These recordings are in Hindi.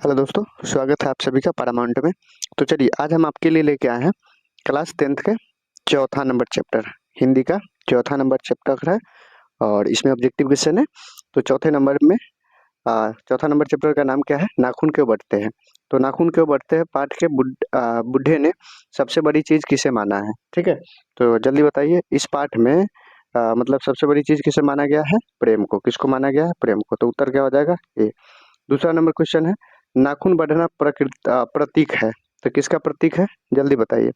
हेलो दोस्तों, स्वागत है आप सभी का पैरामाउंट में। तो चलिए आज हम आपके लिए लेके आए हैं क्लास 10th के चौथा नंबर चैप्टर हिंदी का चौथा नंबर चैप्टर है और इसमें ऑब्जेक्टिव क्वेश्चन है। तो चौथे नंबर में चौथा नंबर चैप्टर का नाम क्या है? नाखून क्यों बढ़ते हैं। तो नाखून क्यों बढ़ते हैं पाठ के बुढ़े ने सबसे बड़ी चीज किसे माना है। ठीक है, तो जल्दी बताइए इस पाठ में मतलब सबसे बड़ी चीज किसे माना गया है? प्रेम को। किसको माना गया है? प्रेम को। तो उत्तर क्या हो जाएगा? ए। दूसरा नंबर क्वेश्चन है, नाखून बढ़ना प्रतीक है, तो किसका प्रतीक है? जल्दी बताइए,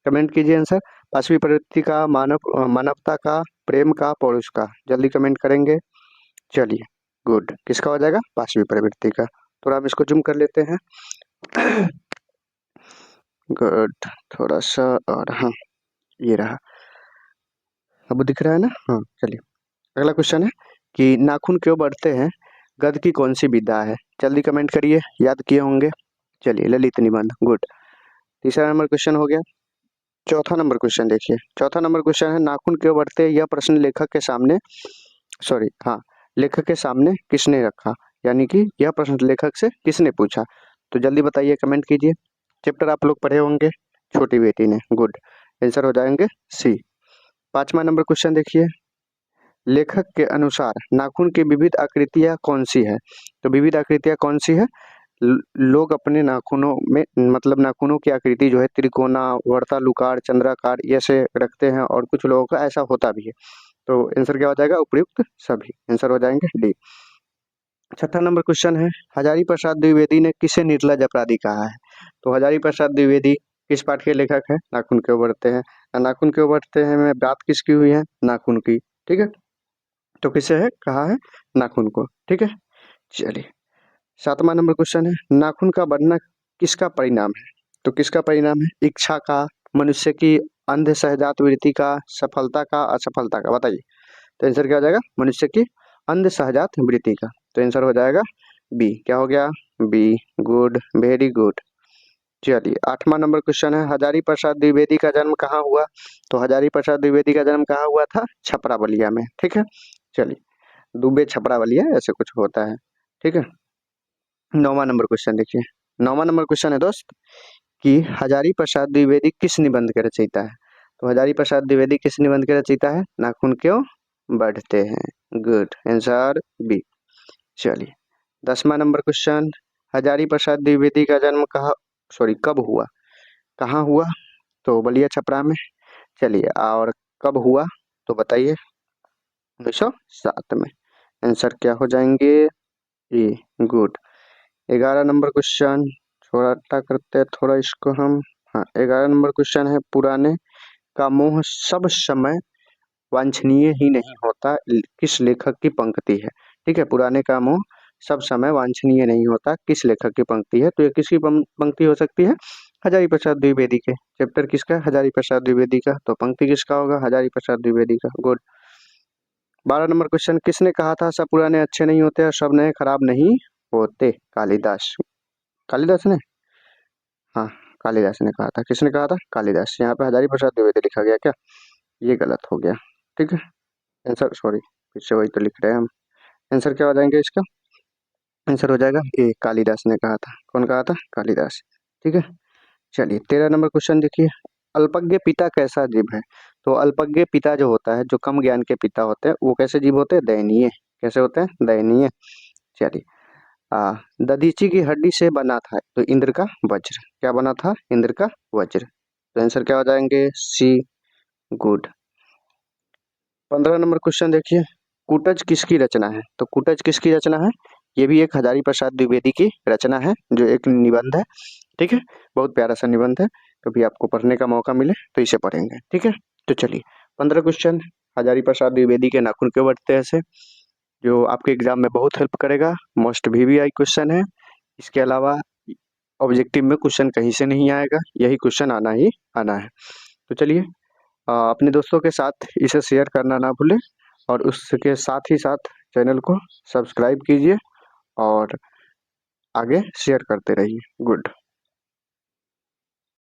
कमेंट कीजिए आंसर। पांचवी प्रवृत्ति का, मानवता का, प्रेम का, पौरुष का। जल्दी कमेंट करेंगे। चलिए गुड, किसका हो जाएगा? पांचवी प्रवृत्ति का। थोड़ा हम इसको जूम कर लेते हैं। गुड, थोड़ा सा और हाँ ये रहा, अब दिख रहा है ना? हाँ चलिए अगला क्वेश्चन है कि नाखून क्यों बढ़ते हैं, गद्य की कौन सी विधा है। जल्दी कमेंट करिए, याद किए होंगे। चलिए ललित निबंध। गुड। तीसरा नंबर क्वेश्चन हो गया। चौथा नंबर क्वेश्चन देखिए, चौथा नंबर क्वेश्चन है, नाखून क्यों बढ़ते हैं? यह प्रश्न लेखक के सामने लेखक के सामने किसने रखा, यानी कि यह प्रश्न लेखक से किसने पूछा। तो जल्दी बताइए, कमेंट कीजिए। चैप्टर आप लोग पढ़े होंगे, छोटी बेटी ने। गुड, आंसर हो जाएंगे सी। पांचवा नंबर क्वेश्चन देखिए, लेखक के अनुसार नाखून की विविध आकृतियां कौन सी है। तो विविध आकृतियां कौन सी है? लोग अपने नाखूनों में मतलब नाखूनों की आकृति जो है त्रिकोणा, वर्तालुकार, चंद्राकार ऐसे रखते हैं और कुछ लोगों का ऐसा होता भी है। तो आंसर क्या हो जाएगा? उपयुक्त सभी। आंसर हो जाएंगे डी। छठा नंबर क्वेश्चन है, हजारी प्रसाद द्विवेदी ने किसे निर्लज अपराधी कहा है। तो हजारी प्रसाद द्विवेदी किस पाठ के लेखक है? नाखून क्यों बढ़ते हैं। नाखून क्यों बढ़ते हैं में बात किसकी हुई है? नाखून की। ठीक है, तो किसे है कहा है? नाखून को। ठीक है, चलिए सातवां नंबर क्वेश्चन है, नाखून का बढ़ना किसका परिणाम है। तो किसका परिणाम है? इच्छा का, मनुष्य की अंध सहजात वृत्ति का, सफलता का, असफलता का। बताइए, तो आंसर क्या हो जाएगा? मनुष्य की अंध सहजात वृत्ति का। तो आंसर हो जाएगा बी। क्या हो गया? बी। Good, very good. चलिए आठवां नंबर क्वेश्चन है, हजारी प्रसाद द्विवेदी का जन्म कहाँ हुआ। तो हजारी प्रसाद द्विवेदी का जन्म कहाँ हुआ था? छपरा बलिया में। ठीक है, चलिए दुबे छपरा बलिया ऐसे कुछ होता है। ठीक है, नौवां नंबर क्वेश्चन देखिए। नौवां नंबर क्वेश्चन है दोस्त कि हजारी प्रसाद द्विवेदी किस निबंध के रचयिता है। तो हजारी प्रसाद द्विवेदी किस निबंध के रचयिता है? नाखून क्यों बढ़ते हैं। Good, answer B. चलिए 10वां नंबर क्वेश्चन, हजारी प्रसाद द्विवेदी का जन्म कब हुआ? कहाँ हुआ? तो बलिया छपरा में। चलिए और कब हुआ? तो बताइए, 1907 में। आंसर क्या हो जाएंगे? ए। गुड। 11 नंबर क्वेश्चन, छोटा करते हैं थोड़ा इसको हम। हाँ 11 नंबर क्वेश्चन है, पुराने का मोह सब समय वांछनीय ही नहीं होता, किस लेखक की पंक्ति है। ठीक है, पुराने का मोह सब समय वांछनीय नहीं होता, किस लेखक की पंक्ति है। तो ये किसकी पंक्ति हो सकती है? हजारी प्रसाद द्विवेदी के। चैप्टर किसका? हजारी प्रसाद द्विवेदी का। तो पंक्ति किसका होगा? हजारी प्रसाद द्विवेदी का। गुड। 12 नंबर क्वेश्चन, किसने कहा था सब पुराने अच्छे नहीं होते और सब नए खराब नहीं होते? कालिदास। कालिदास ने, हाँ कालिदास ने कहा था। किसने कहा था? कालिदास। यहाँ पे हजारी प्रसाद द्विवेदी लिखा गया क्या? ये गलत हो गया। ठीक है, आंसर सॉरी फिर से वही तो लिख रहे हैं हम। आंसर क्या हो जाएंगे इसका? आंसर हो जाएगा ए, कालिदास ने कहा था। कौन कहा था? कालिदास। ठीक है, चलिए 13 नंबर क्वेश्चन देखिए, अल्पज्ञ पिता कैसा जीव है। तो अल्पज्ञ पिता जो होता है, जो कम ज्ञान के पिता होते हैं, वो कैसे जीव होते हैं? दयनीय। कैसे होते हैं? दयनीय। चलिए दधीची की हड्डी से बना था तो इंद्र का वज्र। क्या बना था? इंद्र का वज्र। तो आंसर क्या हो जाएंगे? सी। गुड। 15 नंबर क्वेश्चन देखिए, कूटज किसकी रचना है। तो कूटज किसकी रचना है? ये भी एक हजारी प्रसाद द्विवेदी की रचना है, जो एक निबंध है। ठीक है, बहुत प्यारा सा निबंध है। कभी आपको पढ़ने का मौका मिले तो इसे पढ़ेंगे। ठीक है, तो चलिए 15 क्वेश्चन, हजारी प्रसाद द्विवेदी के नाखून क्यों बढ़ते हैं ऐसे, जो आपके एग्जाम में बहुत हेल्प करेगा। मोस्ट VVI क्वेश्चन है। इसके अलावा ऑब्जेक्टिव में क्वेश्चन कहीं से नहीं आएगा, यही क्वेश्चन आना ही आना है। तो चलिए अपने दोस्तों के साथ इसे शेयर करना ना भूलें और उसके साथ ही साथ चैनल को सब्सक्राइब कीजिए और आगे शेयर करते रहिए। गुड।